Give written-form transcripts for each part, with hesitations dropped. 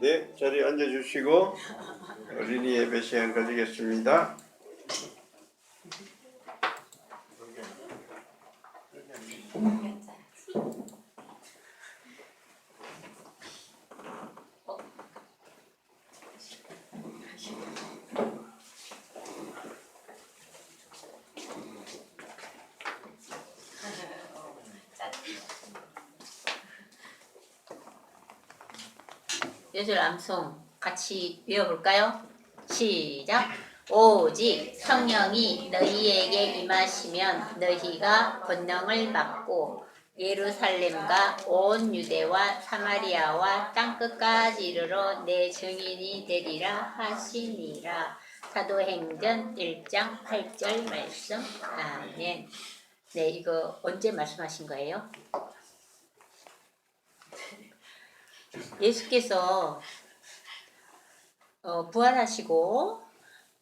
네, 자리에 앉아주시고 어린이 예배 시간 가지겠습니다. 예절 암송 같이 외워볼까요? 시작! 오직 성령이 너희에게 임하시면 너희가 권능을 받고 예루살렘과 온 유대와 사마리아와 땅끝까지 이르러 내 증인이 되리라 하시니라. 사도행전 1장 8절 말씀. 아멘. 네, 이거 언제 말씀하신 거예요? 예수께서 부활하시고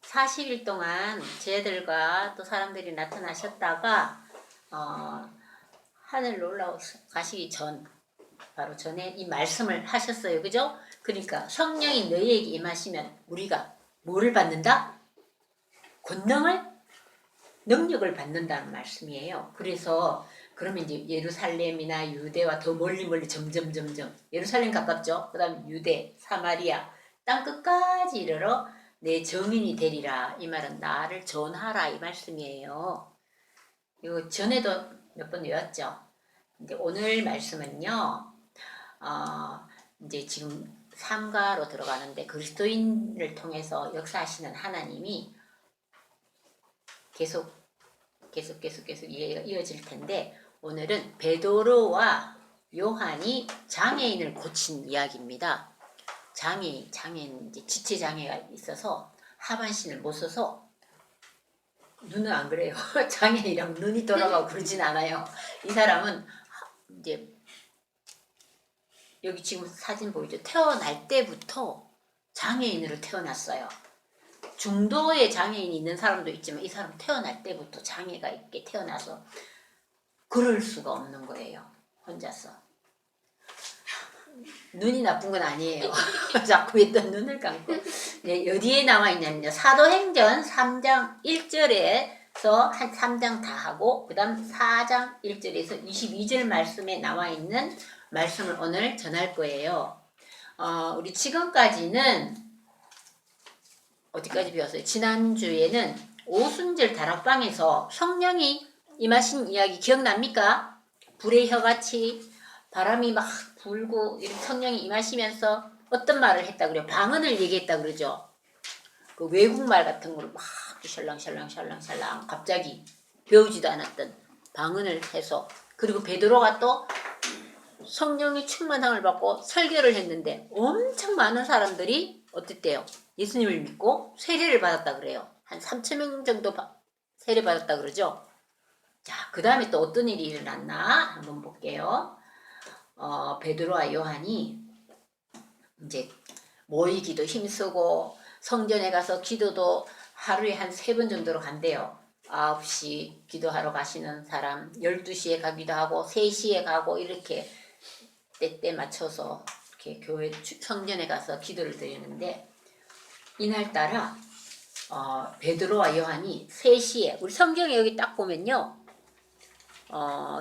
40일 동안 제자들과 또 사람들이 나타나셨다가 하늘로 올라가시기 전, 바로 전에 이 말씀을 하셨어요. 그죠? 그러니까 성령이 너희에게 임하시면 우리가 뭐를 받는다? 권능을, 능력을 받는다는 말씀이에요. 그래서 그러면 이제 예루살렘이나 유대와 더 멀리 점점 예루살렘 가깝죠. 그 다음 유대, 사마리아 땅 끝까지 이르러 내 증인이 되리라. 이 말은 나를 전하라 이 말씀이에요. 이거 전에도 몇 번 외웠죠. 근데 오늘 말씀은요, 이제 지금 삼가로 들어가는데 그리스도인을 통해서 역사하시는 하나님이 계속 이해가 이어질 텐데, 오늘은 베드로와 요한이 장애인을 고친 이야기입니다. 장애인 이제 지체 장애가 있어서 하반신을 못 써서, 눈은 안 그래요. 장애인이랑 눈이 돌아가고 그러진 않아요. 이 사람은 이제 여기 지금 사진 보이죠? 태어날 때부터 장애인으로 태어났어요. 중도의 장애인이 있는 사람도 있지만 이 사람 태어날 때부터 장애가 있게 태어나서 그럴 수가 없는 거예요. 혼자서. 눈이 나쁜 건 아니에요. 자꾸 했던 눈을 감고. 네, 어디에 나와 있냐면요. 사도행전 3장 1절에서 한 3장 다 하고 그 다음 4장 1절에서 22절 말씀에 나와 있는 말씀을 오늘 전할 거예요. 우리 지금까지는 어디까지 배웠어요? 지난주에는 오순절 다락방에서 성령이 임하신 이야기 기억납니까? 불의 혀같이 바람이 막 불고 이렇게 성령이 임하시면서 어떤 말을 했다 그래요? 방언을 얘기했다 그러죠. 그 외국말 같은 걸 막 샬랑샬랑 갑자기 배우지도 않았던 방언을 해서, 그리고 베드로가 또 성령의 충만함을 받고 설교를 했는데 엄청 많은 사람들이 어땠대요? 예수님을 믿고 세례를 받았다 그래요. 한 3,000명 정도 세례 받았다 그러죠. 자, 그 다음에 또 어떤 일이 일어났나 한번 볼게요. 베드로와 요한이 이제 모이기도 힘쓰고 성전에 가서 기도도 하루에 한 3번 정도로 간대요. 9시 기도하러 가시는 사람, 12시에 가기도 하고 3시에 가고, 이렇게 때때 맞춰서 이렇게 교회 성전에 가서 기도를 드리는데, 이날따라 베드로와 요한이 3시에, 우리 성경에 여기 딱 보면요,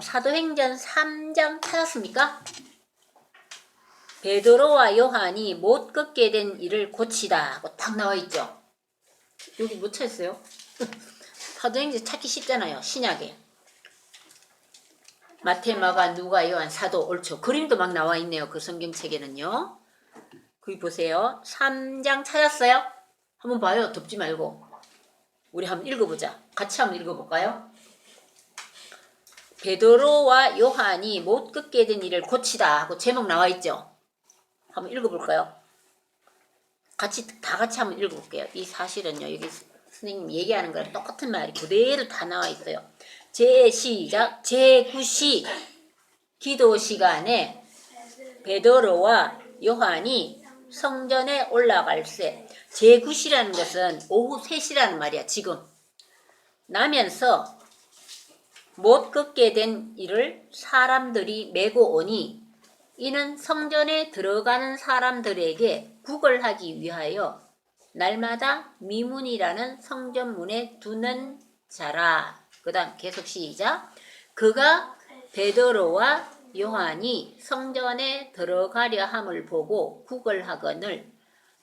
사도행전 3장 찾았습니까? 베드로와 요한이 못 걷게 된 일을 고치다 하고 딱 나와 있죠. 여기 못 찾았어요? 사도행전 찾기 쉽잖아요. 신약에 마태, 마가, 누가, 요한, 사도, 옳죠. 그림도 막 나와 있네요. 그 성경책에는요. 거기 보세요. 3장 찾았어요? 한번 봐요. 덮지 말고. 우리 한번 읽어보자. 같이 한번 읽어볼까요? 베드로와 요한이 못 걷게 된 일을 고치다 하고 제목 나와 있죠. 한번 읽어볼까요? 다 같이 한번 읽어볼게요. 이 사실은요, 여기 선생님 얘기하는 거랑 똑같은 말이 그대로 다 나와 있어요. 시작. 제9시 기도 시간에 베드로와 요한이 성전에 올라갈새. 제9시라는 것은 오후 3시라는 말이야. 지금 나면서 못 걷게 된 이를 사람들이 메고 오니 이는 성전에 들어가는 사람들에게 구걸하기 위하여 날마다 미문이라는 성전문에 두는 자라. 그 다음 계속 시작. 그가 베드로와 요한이 성전에 들어가려 함을 보고 구걸하거늘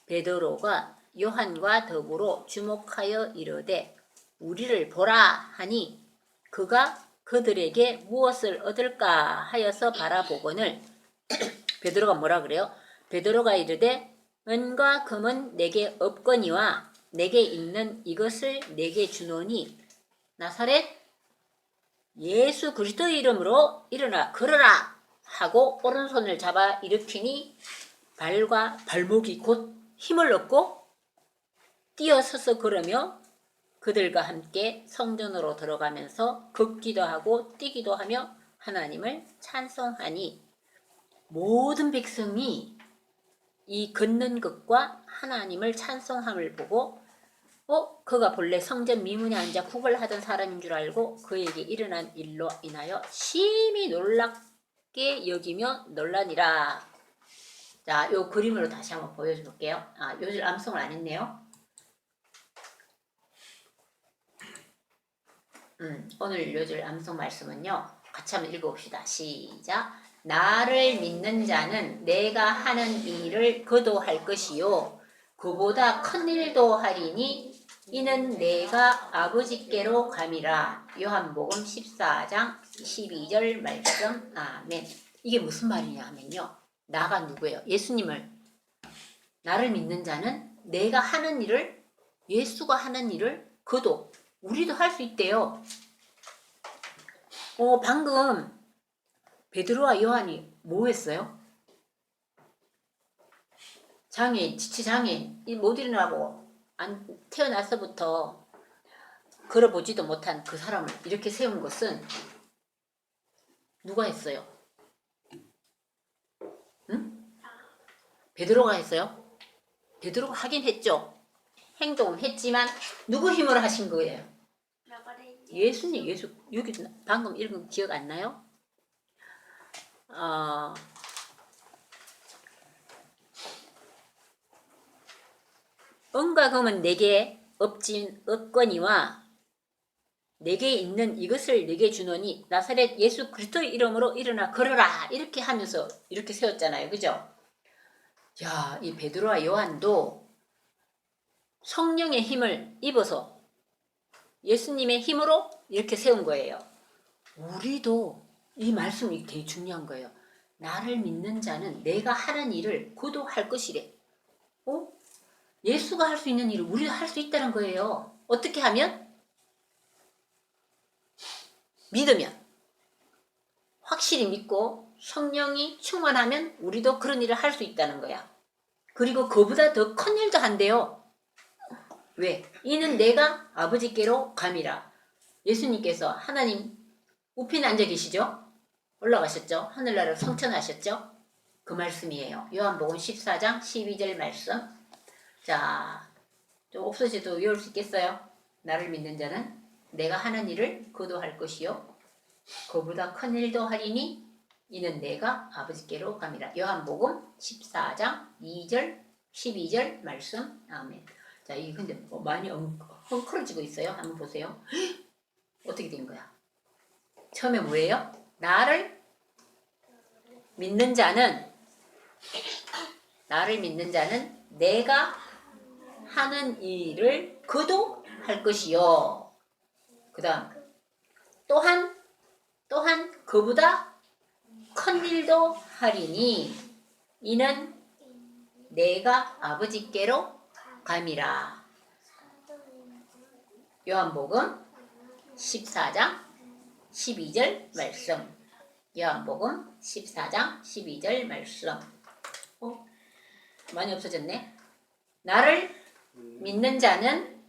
베드로가 요한과 더불어 주목하여 이르되 우리를 보라 하니 그가 그들에게 무엇을 얻을까 하여서 바라보거늘 베드로가 뭐라 그래요? 베드로가 이르되 은과 금은 내게 없거니와 내게 있는 이것을 내게 주노니 나사렛 예수 그리스도의 이름으로 일어나 걸어라 하고 오른손을 잡아 일으키니 발과 발목이 곧 힘을 얻고 뛰어서서 걸으며 그들과 함께 성전으로 들어가면서 걷기도 하고 뛰기도 하며 하나님을 찬송하니 모든 백성이 이 걷는 것과 하나님을 찬송함을 보고 그가 본래 성전 미문에 앉아 구걸하던 사람인 줄 알고 그에게 일어난 일로 인하여 심히 놀랍게 여기며 놀라니라. 자, 요 그림으로 다시 한번 보여줄게요. 요즘 암송을 안 했네요. 오늘 요절 암송 말씀은요. 같이 한번 읽어봅시다. 시작. 나를 믿는 자는 내가 하는 일을 그도 할 것이요 그보다 큰 일도 하리니 이는 내가 아버지께로 감이라. 요한복음 14장 12절 말씀. 아멘. 이게 무슨 말이냐 하면요. 나가 누구예요? 예수님을. 나를 믿는 자는 내가 하는 일을 예수가 하는 일을 그도 우리도 할 수 있대요. 방금 베드로와 요한이 뭐 했어요? 장애인, 지체장애인, 못 일어나고 태어나서부터 걸어보지도 못한 그 사람을 이렇게 세운 것은 누가 했어요? 응? 베드로가 했어요? 베드로가 하긴 했죠. 행동은 했지만 누구 힘으로 하신 거예요? 예수님, 예수. 여기 방금 읽은 거 기억 안 나요? 은과 금은 내게 없거니와 내게 있는 이것을 내게 주노니 나사렛 예수 그리스도의 이름으로 일어나 걸어라 이렇게 하면서 이렇게 세웠잖아요. 그죠? 야, 이 베드로와 요한도 성령의 힘을 입어서 예수님의 힘으로 이렇게 세운 거예요. 우리도 이 말씀이 되게 중요한 거예요. 나를 믿는 자는 내가 하는 일을 그도 할 것이래. 예수가 할 수 있는 일을 우리도 할 수 있다는 거예요. 어떻게 하면? 믿으면. 확실히 믿고 성령이 충만하면 우리도 그런 일을 할 수 있다는 거야. 그리고 그보다 더 큰 일도 한대요. 왜? 이는 내가 아버지께로 감이라. 예수님께서 하나님 우편에 앉아 계시죠? 올라가셨죠? 하늘나라로 성천하셨죠? 그 말씀이에요. 요한복음 14장 12절 말씀. 자, 좀 없어져도 외울 수 있겠어요? 나를 믿는 자는 내가 하는 일을 그도 할 것이요 그보다 큰 일도 하리니 이는 내가 아버지께로 감이라. 요한복음 14장 2절 12절 말씀. 아멘. 자, 이게 근데 많이 헝클어지고 있어요. 한번 보세요. 어떻게 된 거야? 처음에 뭐예요? 나를 믿는 자는 내가 하는 일을 그도 할 것이요. 그 다음 또한 그보다 큰 일도 하리니 이는 내가 아버지께로 감이라. 요한복음 14장 12절 말씀. 요한복음 14장 12절 말씀. 많이 없어졌네. 나를 믿는 자는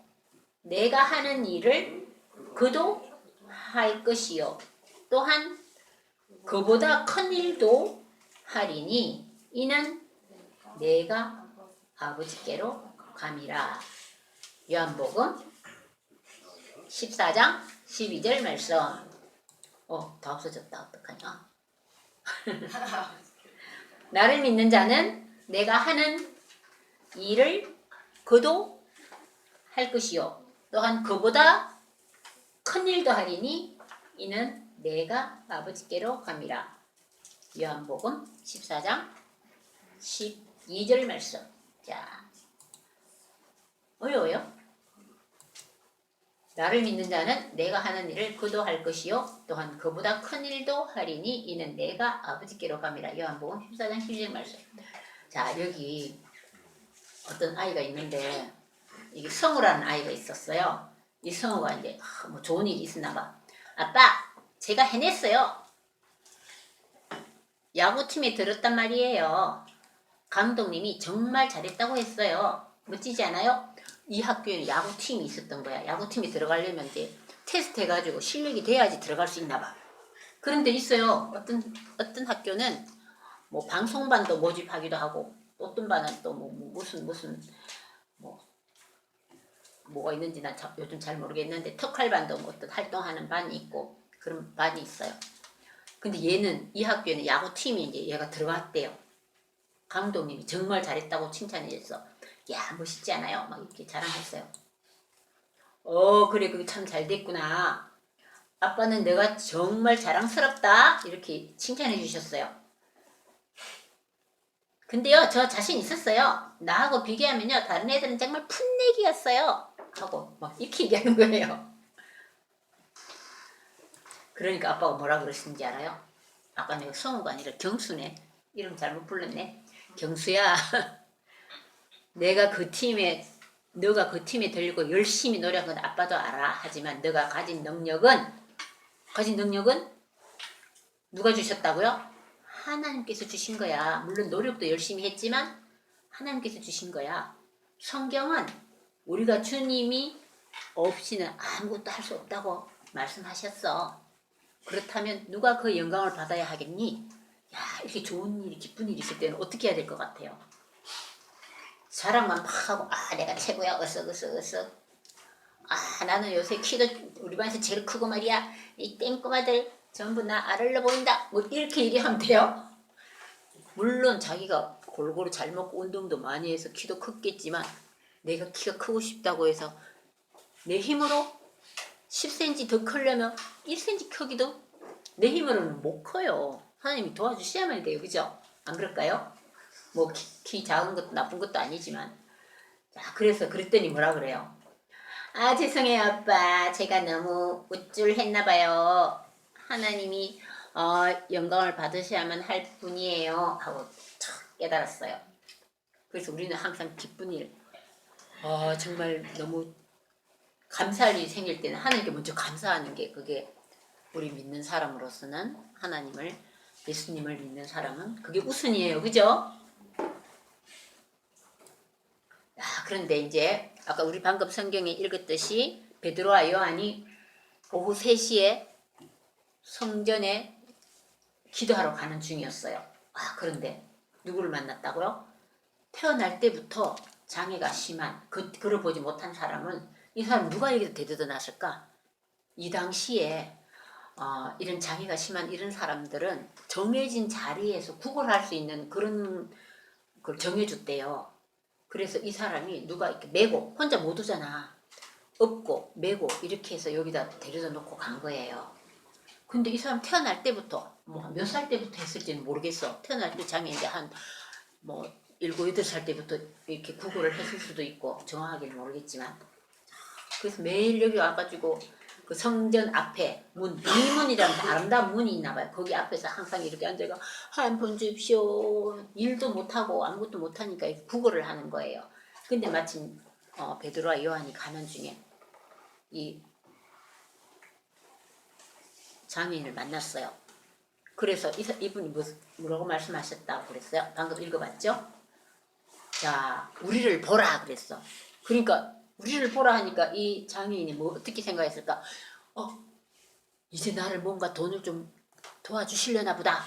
내가 하는 일을 그도 할 것이요 또한 그보다 큰 일도 하리니 이는 내가 아버지께로 감이라. 요한복음 14장 12절 말씀. 다 없어졌다. 어떡하냐. 나를 믿는 자는 내가 하는 일을 그도 할 것이요 또한 그보다 큰 일도 하리니 이는 내가 아버지께로 감이라. 요한복음 14장 12절 말씀. 자, 어려워요? 나를 믿는 자는 내가 하는 일을 그도 할 것이요 또한 그보다 큰 일도 하리니 이는 내가 아버지께로 감이라. 요한복음 14장 12절 말씀. 자, 여기 어떤 아이가 있는데 이게 성우라는 아이가 있었어요. 이 성우가 이제 뭐 좋은 일이 있었나 봐. 아빠, 제가 해냈어요. 야구팀에 들었단 말이에요. 감독님이 정말 잘했다고 했어요. 멋지지 않아요? 이 학교에는 야구팀이 있었던 거야. 야구팀에 들어가려면 이제 테스트 해가지고 실력이 돼야지 들어갈 수 있나 봐. 그런데 있어요. 어떤 학교는 뭐 방송반도 모집하기도 하고 어떤 반은 또 뭐 무슨 뭐가 있는지 난 요즘 잘 모르겠는데 특활반도 뭐 어떤 활동하는 반이 있고 그런 반이 있어요. 근데 얘는 이 학교에는 야구팀이 이제 얘가 들어갔대요. 감독님이 정말 잘했다고 칭찬해줬어. 야, 멋있지 않아요? 막 이렇게 자랑했어요. 그래, 그게 참 잘 됐구나. 아빠는 내가 정말 자랑스럽다. 이렇게 칭찬해 주셨어요. 근데요, 저 자신 있었어요. 나하고 비교하면요, 다른 애들은 정말 풋내기였어요. 하고 막 이렇게 얘기하는 거예요. 그러니까 아빠가 뭐라 그러시는지 알아요? 아까 내가 성우가 아니라 경수네. 이름 잘못 불렀네. 경수야, 너가 그 팀에 들고 열심히 노력한 건 아빠도 알아. 하지만 너가 가진 능력은 누가 주셨다고요? 하나님께서 주신 거야. 물론 노력도 열심히 했지만 하나님께서 주신 거야. 성경은 우리가 주님이 없이는 아무것도 할 수 없다고 말씀하셨어. 그렇다면 누가 그 영광을 받아야 하겠니? 야, 이렇게 좋은 일이 기쁜 일이 있을 때는 어떻게 해야 될 것 같아요? 자랑만 막 하고 내가 최고야 어서 나는 요새 키도 우리 반에서 제일 크고 말이야 이 땡꼬마들 전부 나 아를러 보인다 뭐 이렇게 얘기하면 돼요? 물론 자기가 골고루 잘 먹고 운동도 많이 해서 키도 컸겠지만 내가 키가 크고 싶다고 해서 내 힘으로 10cm 더 크려면 1cm 크기도 내 힘으로는 못 커요. 하나님이 도와주셔야만 돼요. 그죠? 안 그럴까요? 뭐 키 작은 것도 나쁜 것도 아니지만. 자, 그래서 그랬더니 뭐라 그래요? 죄송해요 아빠. 제가 너무 우쭐했나 봐요. 하나님이 영광을 받으셔야만 할 뿐이에요. 하고 탁 깨달았어요. 그래서 우리는 항상 기쁜 일, 정말 너무 감사할 일이 생길 때는 하나님께 먼저 감사하는 게 그게 우리 믿는 사람으로서는 예수님을 믿는 사람은 그게 우선이에요. 그죠? 그런데 이제 아까 우리 방금 성경에 읽었듯이 베드로와 요한이 오후 3시에 성전에 기도하러 가는 중이었어요. 그런데 누구를 만났다고요? 태어날 때부터 장애가 심한 그를 보지 못한 사람은 이 사람 누가 여기서 데려다 놨을까? 이 당시에 이런 장애가 심한 이런 사람들은 정해진 자리에서 구걸할 수 있는 그런 걸 정해줬대요. 그래서 이 사람이 누가 이렇게 메고 혼자 못 오잖아. 업고 메고 이렇게 해서 여기다 데려다 놓고 간 거예요. 근데 이 사람 태어날 때부터 뭐 몇 살 때부터 했을지는 모르겠어. 태어날 때 장애 이제 한 뭐 7, 8살 때부터 이렇게 구걸을 했을 수도 있고 정확하게는 모르겠지만 그래서 매일 여기 와가지고 그 성전 앞에 미문이라는 아름다운 문이 있나 봐요. 거기 앞에서 항상 이렇게 앉아가 한 번 줍쇼. 일도 못하고 아무것도 못하니까 구걸을 하는 거예요. 근데 마침 베드로와 요한이 가는 중에 이 장애인을 만났어요. 그래서 이분이 뭐라고 말씀하셨다고 그랬어요? 방금 읽어봤죠? 자, 우리를 보라 그랬어. 그러니까 우리를 보라 하니까 이 장애인이 뭐 어떻게 생각했을까? 이제 나를 뭔가 돈을 좀 도와주시려나 보다.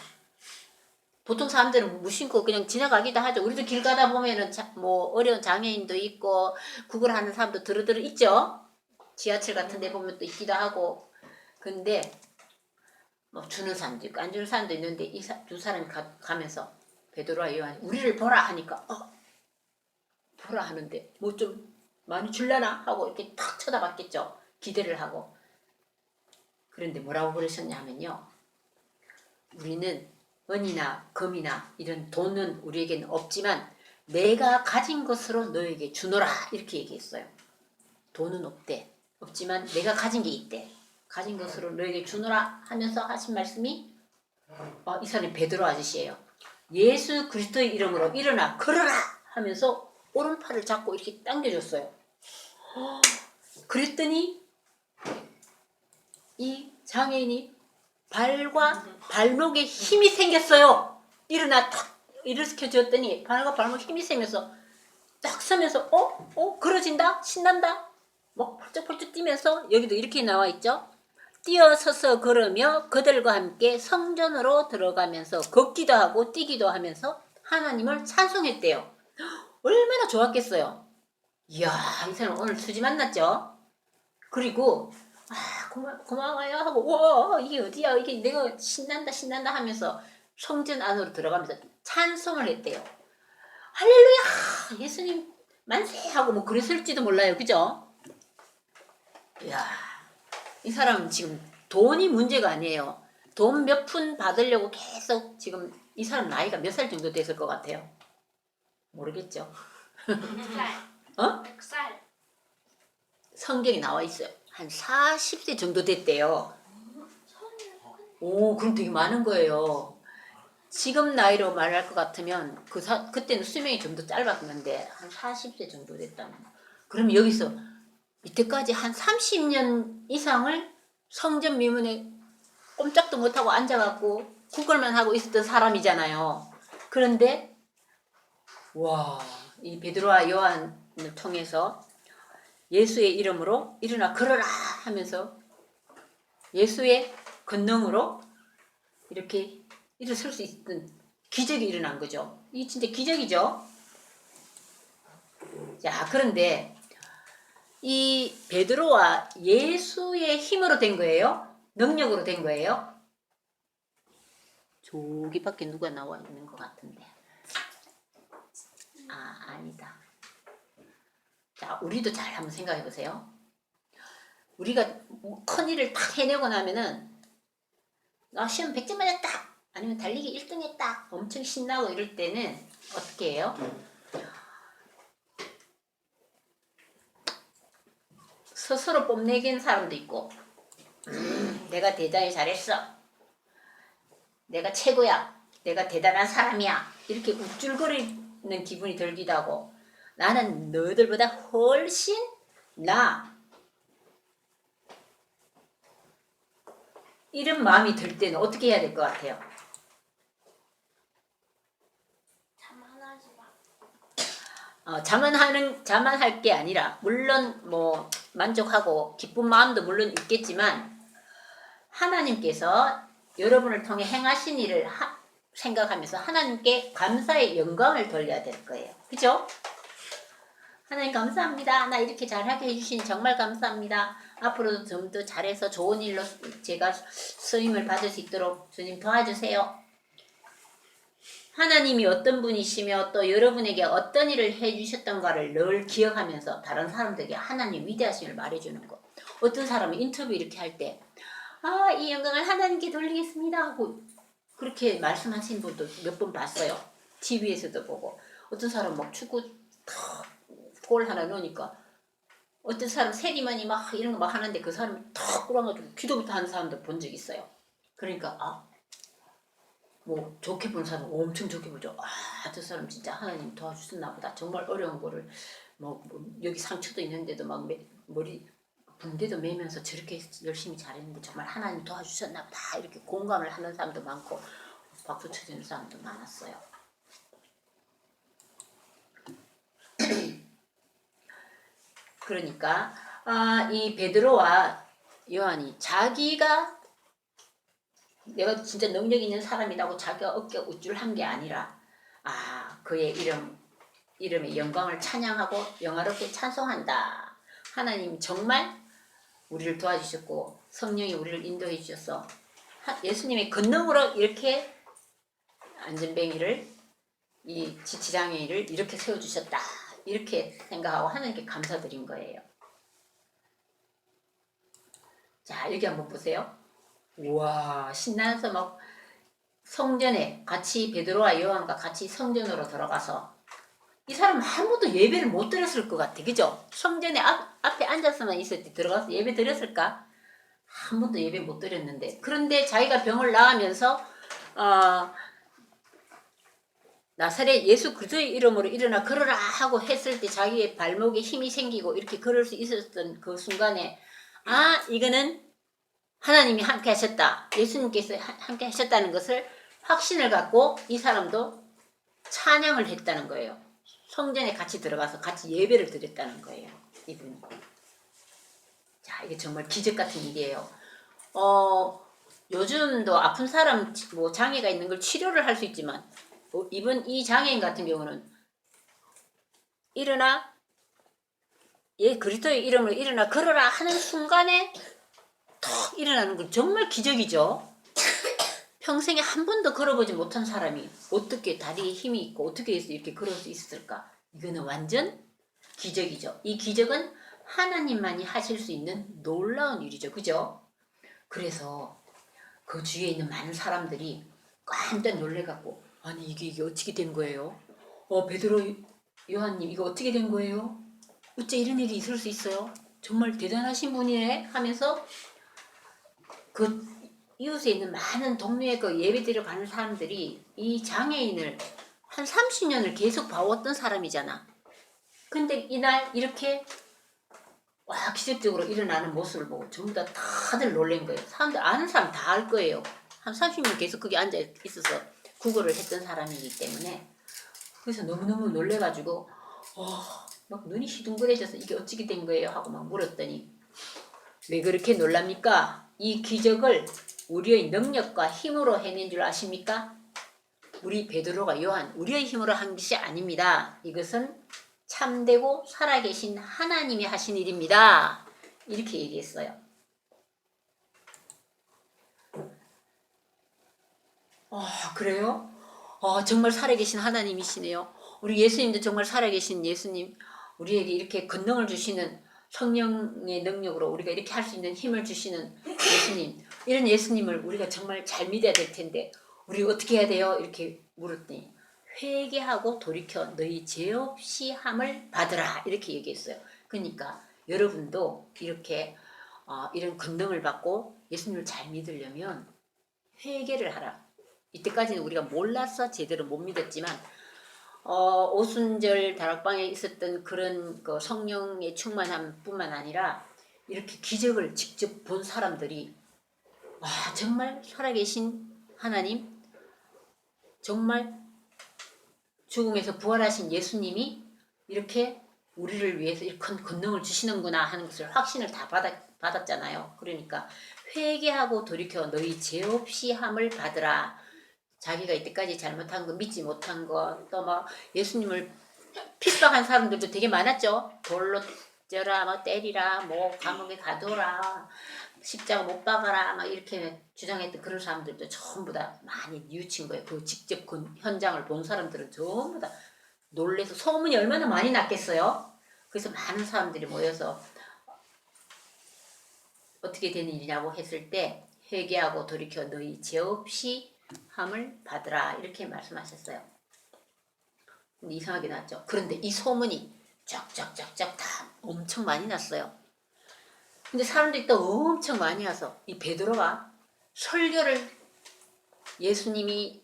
보통 사람들은 무심코 그냥 지나가기도 하죠. 우리도 길 가다 보면은 뭐 어려운 장애인도 있고 구걸하는 사람도 드르드르 있죠. 지하철 같은 데 보면 또 있기도 하고. 근데 뭐 주는 사람도 있고 안 주는 사람도 있는데 이 두 사람이 가면서 베드로와 요한이 우리를 보라 하니까 보라 하는데 뭐 좀 많이 줄라나 하고 이렇게 탁 쳐다봤겠죠. 기대를 하고. 그런데 뭐라고 그러셨냐면요. 우리는 은이나 금이나 이런 돈은 우리에게는 없지만 내가 가진 것으로 너에게 주노라 이렇게 얘기했어요. 돈은 없지만 내가 가진 게 있대. 가진 것으로 너에게 주노라 하면서 하신 말씀이 이 사람이 베드로 아저씨예요. 예수 그리스도의 이름으로 일어나 걸어라 하면서 오른팔을 잡고 이렇게 당겨줬어요. 그랬더니 이 장애인이 발과 발목에 힘이 생겼어요. 일어나 탁 일으켜줬더니 발과 발목 힘이 생겨서 딱 서면서 그러진다? 신난다? 막 펄쩍펄쩍 뛰면서 여기도 이렇게 나와 있죠. 뛰어서서 걸으며 그들과 함께 성전으로 들어가면서 걷기도 하고 뛰기도 하면서 하나님을 찬송했대요. 얼마나 좋았겠어요. 이야, 이 사람 오늘 수지 만났죠? 그리고 고마워요 하고 와 이게 어디야 이게 내가 신난다 하면서 성전 안으로 들어가면서 찬송을 했대요. 할렐루야 예수님 만세 하고 뭐 그랬을지도 몰라요. 그죠? 이야, 이 사람은 지금 돈이 문제가 아니에요. 돈 몇 푼 받으려고 계속 지금 이 사람 나이가 몇 살 정도 됐을 것 같아요? 모르겠죠? 100살. 100살. 성경에 나와 있어요. 한 40세 정도 됐대요. 오, 그럼 되게 많은 거예요. 지금 나이로 말할 것 같으면 그때는 수명이 좀 더 짧았는데 한 40세 정도 됐다면 그럼 여기서 이때까지 한 30년 이상을 성전 미문에 꼼짝도 못하고 앉아갖고 구걸만 하고 있었던 사람이잖아요. 그런데 이 베드로와 요한을 통해서 예수의 이름으로 일어나 걸어라 하면서 예수의 권능으로 이렇게 일어설 수 있던 기적이 일어난 거죠. 이게 진짜 기적이죠. 자, 그런데 이 베드로와 예수의 힘으로 된 거예요? 능력으로 된 거예요? 저기밖에 누가 나와 있는 것 같은데. 아니다. 자, 우리도 잘 한번 생각해 보세요. 우리가 큰 일을 딱 해내고 나면은 나 시험 100점 맞았다 아니면 달리기 1등 했다 엄청 신나고 이럴 때는 어떻게 해요? 스스로 뽐내긴 사람도 있고 내가 대단히 잘했어, 내가 최고야, 내가 대단한 사람이야 이렇게 우쭐거리는 기분이 들기도 하고 나는 너희들보다 훨씬 이런 마음이 들 때는 어떻게 해야 될 것 같아요? 자만하지 마. 자만할 게 아니라 물론 뭐 만족하고 기쁜 마음도 물론 있겠지만 하나님께서 여러분을 통해 행하신 일을 생각하면서 하나님께 감사의 영광을 돌려야 될 거예요. 그죠? 하나님 감사합니다. 나 이렇게 잘하게 해주시니 정말 감사합니다. 앞으로도 좀 더 잘해서 좋은 일로 제가 쓰임을 받을 수 있도록 주님 도와주세요. 하나님이 어떤 분이시며 또 여러분에게 어떤 일을 해주셨던가를 늘 기억하면서 다른 사람들에게 하나님 위대하심을 말해주는 것. 어떤 사람이 인터뷰 이렇게 할 때 이 영광을 하나님께 돌리겠습니다 하고 그렇게 말씀하신 분도 몇 번 봤어요. TV에서도 보고. 어떤 사람 막 축구 골 하나 넣으니까 어떤 사람 세리머니 막 이런 거 막 하는데 그 사람이 탁 꿇어가지고 기도부터 하는 사람도 본 적 있어요. 그러니까 뭐 좋게 본 사람 엄청 좋게 보죠. 저 사람 진짜 하나님 도와주셨나 보다. 정말 어려운 거를 뭐 여기 상처도 있는데도 막 머리 붕대도 매면서 저렇게 열심히 잘했는데 정말 하나님 도와주셨나 보다. 이렇게 공감을 하는 사람도 많고 박수 쳐주는 사람도 많았어요. 그러니까 이 베드로와 요한이 자기가 내가 진짜 능력 있는 사람이라고 자기가 어깨 우쭐한 게 아니라 그의 이름의 영광을 찬양하고 영화롭게 찬송한다. 하나님 정말 우리를 도와주셨고 성령이 우리를 인도해 주셔서 예수님의 권능으로 이렇게 안전뱅이를 이 지치장애인을 이렇게 세워주셨다. 이렇게 생각하고 하나님께 감사드린 거예요. 자, 여기 한번 보세요. 우와, 신나서 막 성전에 같이 베드로와 요한과 같이 성전으로 들어가서 이 사람 한 번도 예배를 못 드렸을 것 같아. 그죠? 성전에 앞에 앉아서만 있을 때 들어가서 예배 드렸을까? 한 번도 예배 못 드렸는데. 그런데 자기가 병을 나으면서 나사렛 예수 그리스도의 이름으로 일어나 걸어라 하고 했을 때 자기의 발목에 힘이 생기고 이렇게 걸을 수 있었던 그 순간에 이거는 하나님이 함께 하셨다. 예수님께서 함께 하셨다는 것을 확신을 갖고 이 사람도 찬양을 했다는 거예요. 성전에 같이 들어가서 같이 예배를 드렸다는 거예요. 이분이. 자, 이게 정말 기적 같은 일이에요. 요즘도 아픈 사람 뭐 장애가 있는 걸 치료를 할 수 있지만 이번 이 장애인 같은 경우는 일어나 그리스도의 이름으로 일어나 걸어라 하는 순간에 턱 일어나는 건 정말 기적이죠. 평생에 한 번도 걸어보지 못한 사람이 어떻게 다리에 힘이 있고 어떻게 해서 이렇게 걸을 수 있을까? 이거는 완전 기적이죠. 이 기적은 하나님만이 하실 수 있는 놀라운 일이죠. 그죠? 그래서 그 주위에 있는 많은 사람들이 깜짝 놀래갖고 아니 이게 어떻게 된 거예요? 베드로 요한님 이거 어떻게 된 거예요? 어째 이런 일이 있을 수 있어요? 정말 대단하신 분이네 하면서 그 이웃에 있는 많은 동네에 그 예배드려 가는 사람들이 이 장애인을 한 30년을 계속 봐왔던 사람이잖아. 근데 이날 이렇게 기적적으로 일어나는 모습을 보고 전부 다 다들 놀란 거예요. 사람들 아는 사람 다 알 거예요. 한 30년 계속 거기 앉아 있어서 구걸을 했던 사람이기 때문에. 그래서 너무너무 놀래가지고 막 눈이 시둥그레져서 이게 어떻게 된 거예요? 하고 막 물었더니 왜 그렇게 놀랍니까? 이 기적을 우리의 능력과 힘으로 해낸 줄 아십니까? 우리 베드로가 요한 우리의 힘으로 한 것이 아닙니다. 이것은 참되고 살아계신 하나님이 하신 일입니다. 이렇게 얘기했어요. 그래요? 정말 살아계신 하나님이시네요. 우리 예수님도 정말 살아계신 예수님, 우리에게 이렇게 권능을 주시는 성령의 능력으로 우리가 이렇게 할 수 있는 힘을 주시는 예수님, 이런 예수님을 우리가 정말 잘 믿어야 될 텐데 우리 어떻게 해야 돼요? 이렇게 물었더니 회개하고 돌이켜 너희 죄 없이 함을 받으라 이렇게 얘기했어요. 그러니까 여러분도 이렇게 이런 권능을 받고 예수님을 잘 믿으려면 회개를 하라. 이때까지는 우리가 몰라서 제대로 못 믿었지만 오순절 다락방에 있었던 그런 그 성령의 충만함 뿐만 아니라 이렇게 기적을 직접 본 사람들이 정말 살아계신 하나님, 정말 죽음에서 부활하신 예수님이 이렇게 우리를 위해서 이렇게 큰 권능을 주시는구나 하는 것을 확신을 다 받았잖아요. 그러니까 회개하고 돌이켜 너희 죄 없이 함을 받으라. 자기가 이때까지 잘못한 거, 믿지 못한 거, 또 막 예수님을 핍박한 사람들도 되게 많았죠. 돌로 쪄라, 막 때리라, 뭐 감옥에 가둬라, 십자가 못 박아라, 막 이렇게 주장했던 그런 사람들도 전부 다 많이 뉘우친 거예요. 그 직접 그 현장을 본 사람들은 전부 다 놀래서 소문이 얼마나 많이 났겠어요. 그래서 많은 사람들이 모여서 어떻게 된 일이냐고 했을 때 회개하고 돌이켜 너희 죄 없이 함을 받으라 이렇게 말씀하셨어요. 근데 이상하게 났죠. 그런데 이 소문이 쫙쫙쫙쫙 다 엄청 많이 났어요. 근데 사람들이 또 엄청 많이 와서 이 베드로가 설교를 예수님이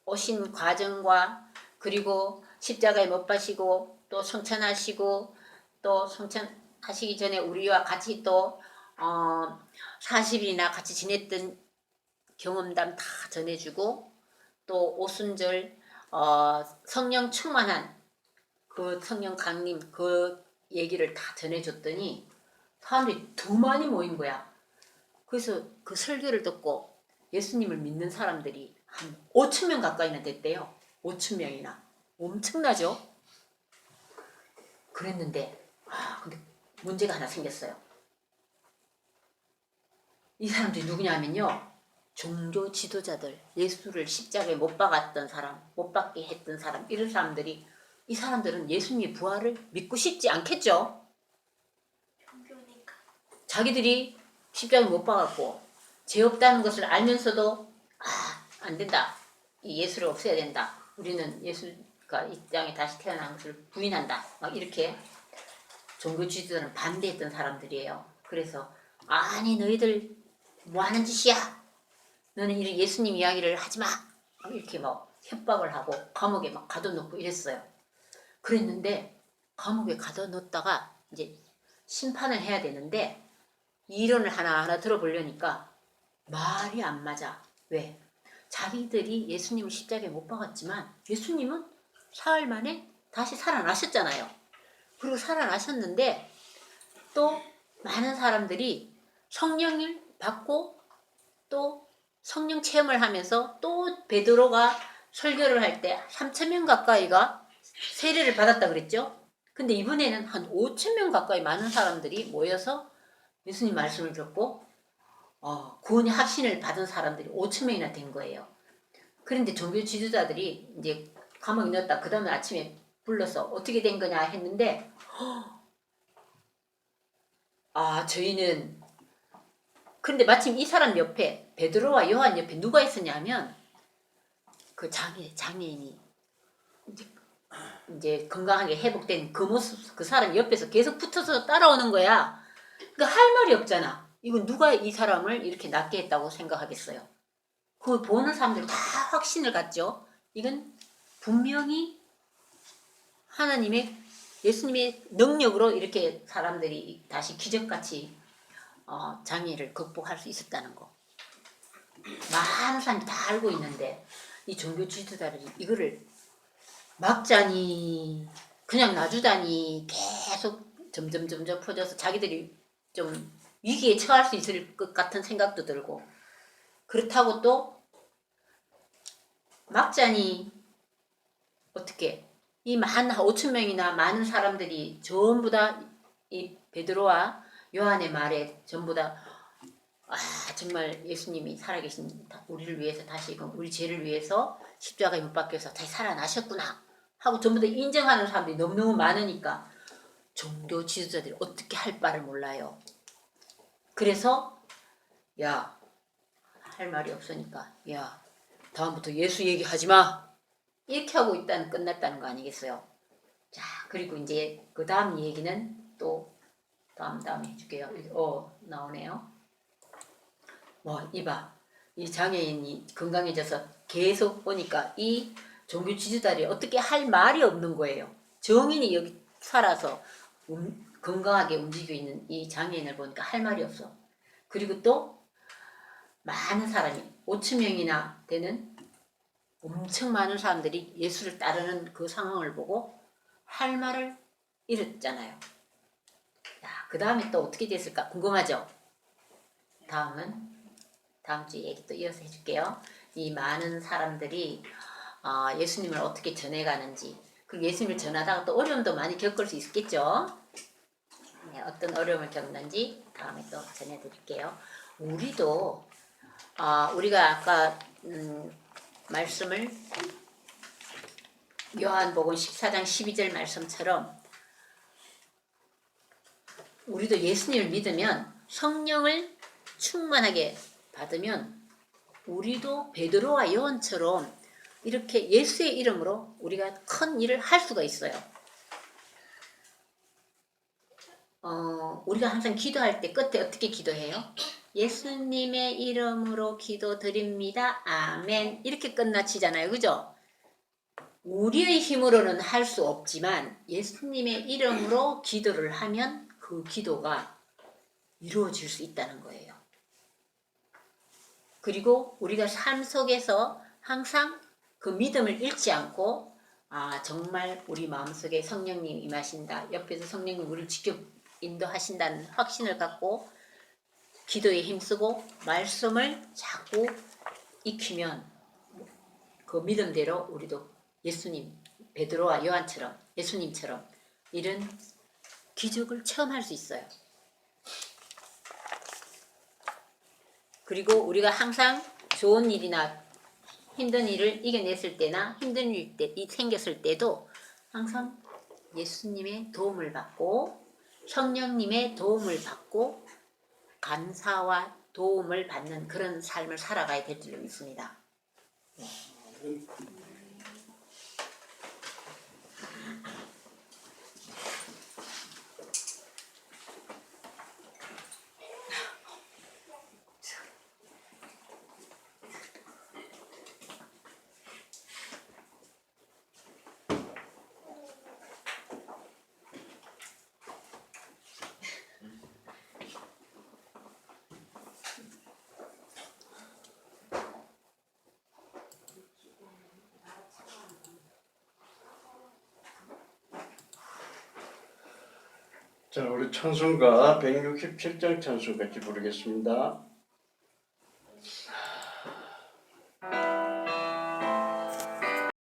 오신 과정과 그리고 십자가에 못 박히고 또 성천하시고 또 성천하시기 전에 우리와 같이 또 40일이나 같이 지냈던 경험담 다 전해주고 또 오순절 성령 충만한 그 성령 강림 그 얘기를 다 전해줬더니 사람들이 더 많이 모인 거야. 그래서 그 설교를 듣고 예수님을 믿는 사람들이 한 5,000명 가까이나 됐대요. 5,000명이나. 엄청나죠? 그랬는데 근데 문제가 하나 생겼어요. 이 사람들이 누구냐 하면요. 종교 지도자들, 예수를 십자가에 못 박았던 사람, 못 박게 했던 사람, 이런 사람들이, 이 사람들은 예수님의 부활을 믿고 싶지 않겠죠? 종교니까. 자기들이 십자가에 못 박았고 죄 없다는 것을 알면서도 안 된다. 이 예수를 없애야 된다. 우리는 예수가 이 땅에 다시 태어난 것을 부인한다. 막 이렇게 종교 지도자는 반대했던 사람들이에요. 그래서 아니 너희들 뭐 하는 짓이야? 너는 이런 예수님 이야기를 하지 마. 이렇게 막 협박을 하고 감옥에 막 가둬놓고 이랬어요. 그랬는데 감옥에 가둬놓다가 이제 심판을 해야 되는데 이론을 하나하나 들어보려니까 말이 안 맞아. 왜? 자기들이 예수님을 십자가에 못 박았지만 예수님은 사흘 만에 다시 살아나셨잖아요. 그리고 살아나셨는데 또 많은 사람들이 성령을 받고 또 성령 체험을 하면서 또 베드로가 설교를 할 때 3,000명 가까이가 세례를 받았다 그랬죠. 근데 이번에는 한 5,000명 가까이 많은 사람들이 모여서 예수님 말씀을 듣고 구원의 확신을 받은 사람들이 5,000명이나 된 거예요. 그런데 종교 지도자들이 이제 감옥에 넣었다. 그 다음에 아침에 불러서 어떻게 된 거냐 했는데 저희는 근데 마침 이 사람 옆에 베드로와 요한 옆에 누가 있었냐면 그 장애인이 이제 건강하게 회복된 그 모습, 그 사람 옆에서 계속 붙어서 따라오는 거야. 그러니까 할 말이 없잖아. 이건 누가 이 사람을 이렇게 낫게 했다고 생각하겠어요. 그 보는 사람들 다 확신을 갖죠. 이건 분명히 하나님의 예수님의 능력으로 이렇게 사람들이 다시 기적같이 장애를 극복할 수 있었다는 거. 많은 사람이 다 알고 있는데 이 종교 지도자들이 이거를 막자니 그냥 놔주다니 계속 점점 퍼져서 자기들이 좀 위기에 처할 수 있을 것 같은 생각도 들고 그렇다고 또 막자니 어떻게 이 한 5,000명이나 많은 사람들이 전부 다 이 베드로와 요한의 말에 전부 다 정말 예수님이 살아계신 우리를 위해서 다시금 우리 죄를 위해서 십자가에 못 박혀서 다시 살아나셨구나 하고 전부 다 인정하는 사람들이 너무너무 많으니까 종교 지도자들이 어떻게 할 바를 몰라요. 그래서 할 말이 없으니까 다음부터 예수 얘기하지 마 이렇게 하고 일단 끝났다는 거 아니겠어요. 자 그리고 이제 그 다음 얘기는 또 다음에 해줄게요. 나오네요. 이봐 이 장애인이 건강해져서 계속 보니까 이 종교 지도자들이 어떻게 할 말이 없는 거예요. 정인이 여기 살아서 건강하게 움직이고 있는 이 장애인을 보니까 할 말이 없어. 그리고 또 많은 사람이 5,000명이나 되는 엄청 많은 사람들이 예수를 따르는 그 상황을 보고 할 말을 잃었잖아요. 그 다음에 또 어떻게 됐을까 궁금하죠? 다음 주 얘기 또 이어서 해줄게요. 이 많은 사람들이 예수님을 어떻게 전해가는지 그리고 예수님을 전하다가 또 어려움도 많이 겪을 수 있겠죠. 어떤 어려움을 겪는지 다음에 또 전해드릴게요. 우리도 우리가 아까 말씀을 요한복음 14장 12절 말씀처럼 우리도 예수님을 믿으면 성령을 충만하게 받으면 우리도 베드로와 요한처럼 이렇게 예수의 이름으로 우리가 큰 일을 할 수가 있어요. 우리가 항상 기도할 때 끝에 어떻게 기도해요? 예수님의 이름으로 기도드립니다. 아멘. 이렇게 끝나치잖아요. 그죠? 우리의 힘으로는 할 수 없지만 예수님의 이름으로 기도를 하면 그 기도가 이루어질 수 있다는 거예요. 그리고 우리가 삶 속에서 항상 그 믿음을 잃지 않고 정말 우리 마음속에 성령님 임하신다. 옆에서 성령님 우리를 지켜 인도하신다는 확신을 갖고 기도에 힘쓰고 말씀을 자꾸 익히면 그 믿음대로 우리도 예수님, 베드로와 요한처럼 예수님처럼 이런 기적을 체험할 수 있어요. 그리고 우리가 항상 좋은 일이나 힘든 일을 이겨냈을 때나 힘든 일이 생겼을 때도 항상 예수님의 도움을 받고 성령님의 도움을 받고 감사와 도움을 받는 그런 삶을 살아가야 될 줄 믿습니다. 자, 우리 찬송가 167장 찬송 같이 부르겠습니다.